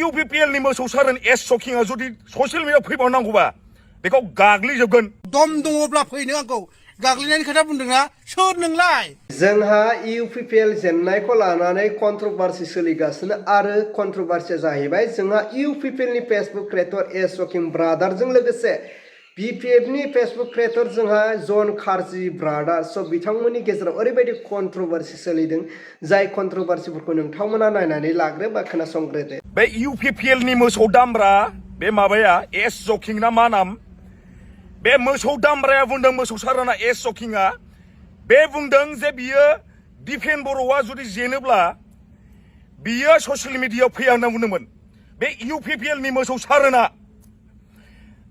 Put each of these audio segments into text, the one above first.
UPPL नि मोसौ सारोन S शकिंआ जुदि ससियेल मिडियायाव फैबावनांगौबा बेखौ गाग्लिजोबगोन। दम दङब्ला फैनो आंखौ गाग्लिनायनि खोथा बुंदोंना सोर नोंलाय? जोंहा UPPL जेननायखौ लानानै कन्ट्रोभार्सि सोलिगासिनो आरो कन्ट्रोभार्सिया जाहैबाय जोंहा UPPL नि फेसबुक क्रिएटर एस शकिं ब्रादारजों लोगोसे BPF नि फेसबुक क्रिएटर जोंहा जन कार्जी ब्रादार स' बिथांमोननि गेजेराव ओरैबायदि कन्ट्रोभार्सि सोलिदों जाय कन्ट्रोभार्सिफोरखौ नोंथांमोना नायनानै लाग्रो बा खोनासंग्रोदो। बे UPPL नि मोसौ दामब्रा बे माबाया एस शकिं ना मा नाम बे मोसौ दामब्राया बुंदों मोसौ सारोना एस शकिंआ बे बुंदों जे बियो दिफेन बर'आ जुदि जेनोब्ला बियो ससियेल मिडियायाव फैया होनना बुंदोंमोन। बे UPPL नि मोसौ सारोना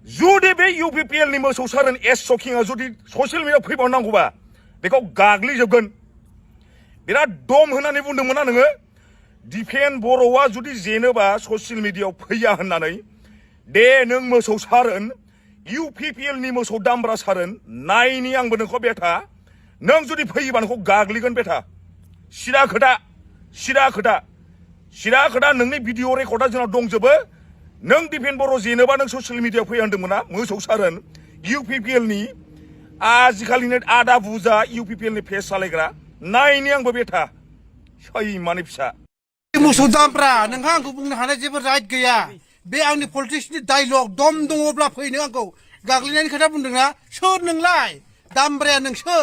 जुदि बे UPPL नि मोसौ सारोन एस शकिंआ जुदि ससियेल मिडियायाव फैबावनांगौबा बेखौ गाग्लिजोबगोन। बिराद दम होननानै बुंदोंमोन ना नोङो दिफेन बर'आ जुदि जेनोबा ससियेल मिडियायाव फैया होननानै दे नों मोसौ सारोन UPPL नि मोसौ दामब्रा सारोन नायनि आंबो नोंखौ बेथा नों जुदि फैयोबा नोंखौ गाग्लिगोन बेथा सिदा खोथा नोंनि भिडिअ रेकर्डआ जोंनाव दंजोबो। नों दिफेन बर' जेनोबा नों ससियेल मिडियायाव फैया होनदोंमोन ना मोसौ सारोन UPPL नि आजिखालिनो आदा बुजा UPPL नि फेस सालायग्रा नायनि आंबो बेथा सैमानि फिसा। मोसौ दामब्रा नोंहा आंखौ बुंनो हानाय जेबो राइट गैया। बे आंनि पलिटिक्सनि डायलग दम दङब्ला फैनो आंखौ गाग्लिनायनि खोथा बुंदोंना सोर नोंलाय? दामब्राया नोंसो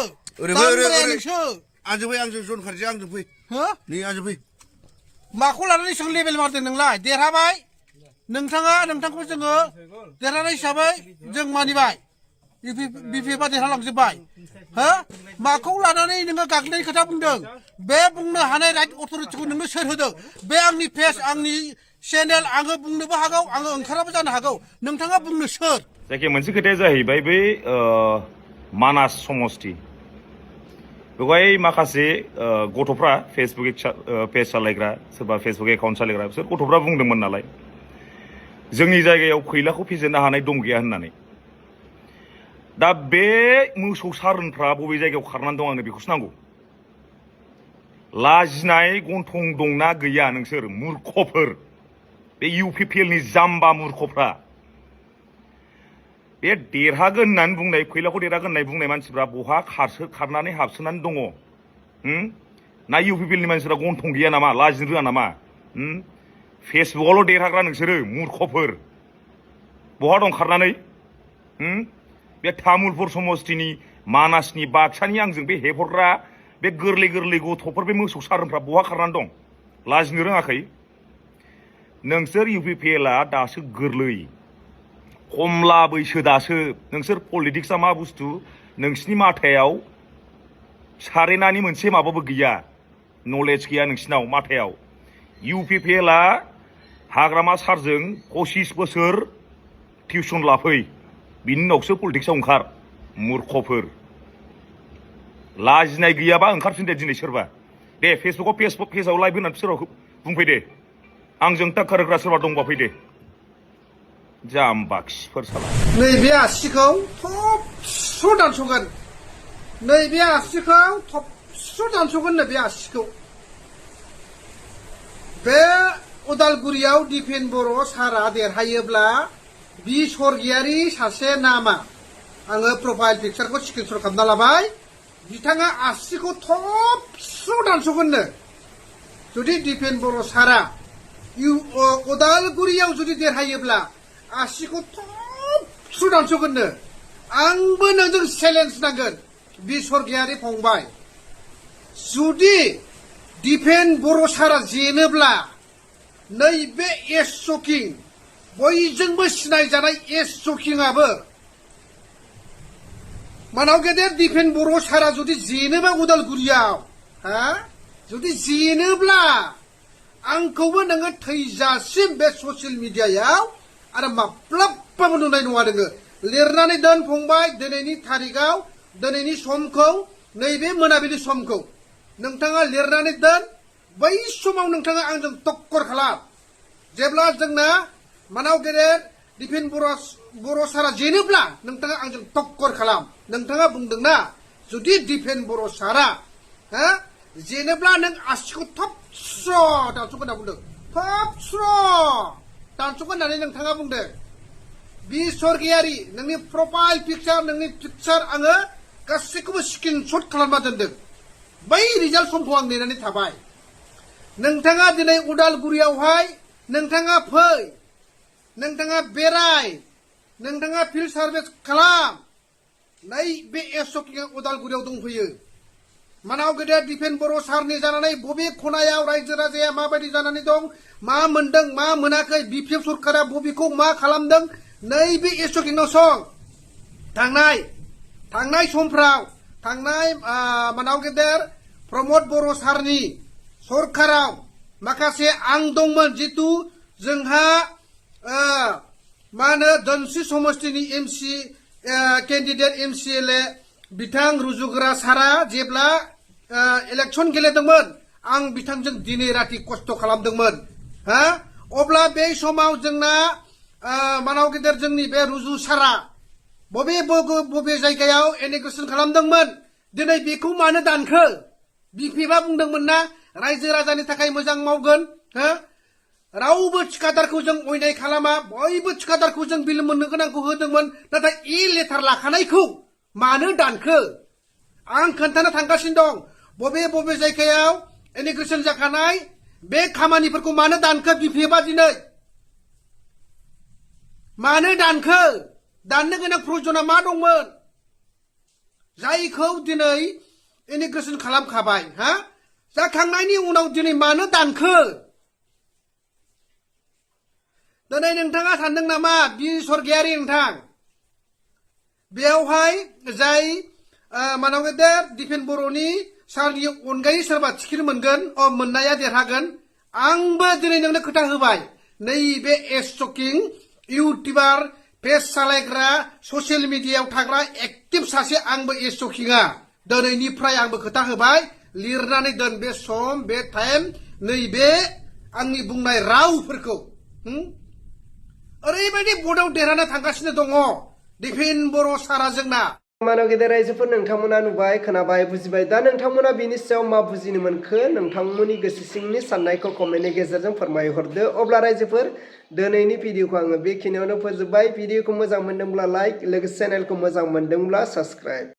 आंजों जन कार्जी आंजों फै हो नै आंजों फै माखौ लानानै सों लेबेल मारदों नोंलाय? देरहाबाय नोंथांखौ जोङो देरहानाय हिसाबै जों मानिबाय BPF देरहालांजोब्बाय हो माखौ लानानै नोङो गाग्लिनायनि खोथा बुंदों? बे बुंनो हानाय राइट अथरिटिखौ नोंनो सोर होदों? बे आंनि पेज आंनि चेनेल आङो बुंनोबो हागौ आङो ओंखाराबो जानो हागौ नोंथाङा बुंनो सोर? जायखिया मोनसे खोथाया जाहैबाय बै मानास समस्ति बेवहाय माखासे गथ'फ्रा फेसबुक पेज सालायग्रा सोरबा फेसबुक एकाउन्ट सालायग्रा बिसोर गथ'फ्रा बुंदोंमोन नालाय जोंनि जायगायाव खैलाखौ फेजेननो हानाय दम गैया होननानै। दा बे मोसौ सारोनफ्रा बबे जायगायाव खारनानै दं आंनो बेखौसो नांगौ। लाजिनाय गन्थं दंना गैया नोंसोर मुर्खफोर बे UPPL नि जाम्बा मुर्खफ्रा बे देरहागोन होननानै बुंनाय खैलाखौ देरहागोन होननाय बुंनाय मानसिफ्रा बहा खारनानै हाबसोनानै दङ ना UPPL नि मानसिफ्रा गन्थं गैया नामा लाजिनो रोङा नामा? फेसबुकआवल' देरहाग्रा नोंसोरो मुर्खफोर बहा दं खारनानै बे तामुलपुर समस्तिनि मानासनि बाक्सानि आंजों बे हेहरग्रा बे गोरलै गथ'फोर बे मोसौ सारोनफ्रा बहा खारनानै दं लाजिनो रोङाखै? नोंसोर UPPLआ दासो गोरलै खमला बैसो दासो नोंसोर पलिटिक्सआ मा बुस्थु नोंसिनि माथायाव सारेनानि मोनसे माबाबो गैया नलेज गैया नोंसिनाव माथायाव। UPPLआ हाग्रामा सारजों 25 बोसोर टिउसन लाफै बिनि उनावसो पलिटिक्सआव ओंखार मुर्खफोर लाजिनाय गैयाबा ओंखारफिन दे दिनै सोरबा दे पेजाव लाइभ होनानै सोरबा बुंफै दे आंजों टाक्कार होग्रा सोरबा दंबा फै दे जाम्बाखिफोर साला। नैबे आसिखौ थबस्र' दानस'गोन नैबे आसिखौ थबस्र' दानस'गोन नैबे आसिखौ। बे उदालगुरियाव दिफेन बर' सारा देरहायोब्ला बि स्वर्गियारि सासे नामा आङो प्रफाइल पिक्सारखौ स्क्रिनशट खालामना लाबाय बिथाङा आसिखौ थबस्र' दानस'गोननो जुदि दिफेन बर' सारा उदालगुरियाव जुदि देरहायोब्ला आसिखौ थबस्र' दानस'गोननो। आंबो नोंजों चेलेन्ज नांगोन बि स्वर्गियारि फंबाय जुदि दिफेन बर' सारा जेनोब्ला नैबे एस शकिं बयजोंबो सिनायजानाय एस शकिंआबो मानाव गेदेर दिफेन बर' सारा जुदि जेनोबा उदालगुरियाव जुदि जेनोब्ला आंखौबो नोङो थैजासिम बे ससियेल मिडियायाव आरो माब्लाबाबो नुनाय नङा नोङो। लिरनानै दोन फंबाय दिनैनि थारिखआव दिनैनि समखौ नैबे मोनाबिलि समखौ नोंथाङा लिरनानै दोन। बै समाव नोंथाङा आंजों टक्कर खालाम जेब्ला जोंना मानाव गेदेर दिफेन बर' सारा जेनोब्ला नोंथाङा आंजों टक्कर खालाम। नोंथाङा बुंदोंना जुदि दिफेन बर' सारा जेनोब्ला नों आसिखौ थबस्र' दानस'गोन होनना बुंदों थब स्र' दानस'गोन होननानै नोंथाङा बुंदों बि सरगियारि नोंनि प्रफाइल पिक्सार नोंनि पिक्सार आङो गासैखौबो स्क्रिनशट खालामना दोनदों बै रिजाल्ट समखौ आं नेनानै थाबाय नोंथाङा दिनै उदालगुरियावहाय नोंथाङा फै नोंथाङा बेराय नोंथाङा फिल्ड सार्भिस खालाम नै बे एसकिंआ उदालगुरियाव दंफैयो मानाव गेदेर दिपेन बर' सारनि जानानै बबे खनायाव रायजो राजाया माबायदि जानानै दं मा मोनदों मा मोनाखै बिपिएफ सरकारा बबेखौ मा खालामदों नैबे एसकिंआव सं थांनाय समफ्राव थांनाय मानाव गेदेर प्रमद बर' सारनि सरकाराव माखासे आं दंमोन जितु जोंहा मा होनो धोनस्रि समष्टिनि एमसि केन्डिडेट एमसिएलए बिथां रुजुग्रा सारा जेब्ला इलेक्सन गेलेदोंमोन आं बिथांजों दिनै राति खस्थ' खालामदोंमोन हा अब्ला बे समाव जोंना मानाव गेदेर जोंनि बे रुजु सारा बबे जायगायाव इनिग्रेसन खालामदोंमोन दिनै बेखौ मानो दानखो बिपिएफआ बुंदोंमोन ना रायजो राजानि थाखाय मोजां मावगोन हो रावबो थिखादारखौ जों अयनाय खालामा बयबो थिखादारखौ जों बिल मोननो गोनांखौ होदोंमोन नाथाय इ लेटार लाखानायखौ मानो दानखो आं खोन्थानो थांगासिनो दं बबे जायगायाव इनिग्रेसन जाखानाय बे खामानिफोरखौ मानो दानखो बिपिएफआ दिनै मानो दानखो दाननो गोनां प्रयजना मा दंमोन जायखौ दिनै इनिग्रेसन खालामखाबाय हा जाखांनायनि उनाव दिनै मानो दानखो दिनै नोंथाङा सानदों नामा बि सरगियारि नोंथां बेयावहाय जाय मानाव गेदेर दिपेन बर'नि सारनि अनगायै सोरबा टिकेट मोनगोन मोननाया देरहागोन आंबो दिनै नोंनो खोथा होबाय नैबे एसकिं इउटिउबार पेज सालायग्रा ससियेल मिडियायाव थाग्रा एक्टिभ सासे आंबो एसकिंआ दिनैनिफ्राय आंबो खोथा होबाय लिरनानै दोन बे सम बे टाइम नैबे आंनि बुंनाय रावफोरखौ ओरैबायदि भटआव देरहाना थांगासिनो दङ दिपेन बर' सारा जोंना मानव गेदेर रायजोफोर नोंथांमोना नुबाय खोनाबाय बुजिबाय दा नोंथांमोना बिनि सायाव मा बुजिनो मोनखो नोंथांमोननि गोसो सिंनि साननायखौ कमेन्टनि गेजेरजों फोरमायहरदो अब्ला रायजोफोर दिनैनि भिडिअखौ आङो बेखिनियावनो फोजोबबाय भिडिअखौ मोजां मोनदोंब्ला लाइक लोगोसे चेनेलखौ मोजां मोनदोंब्ला साबस्क्राइब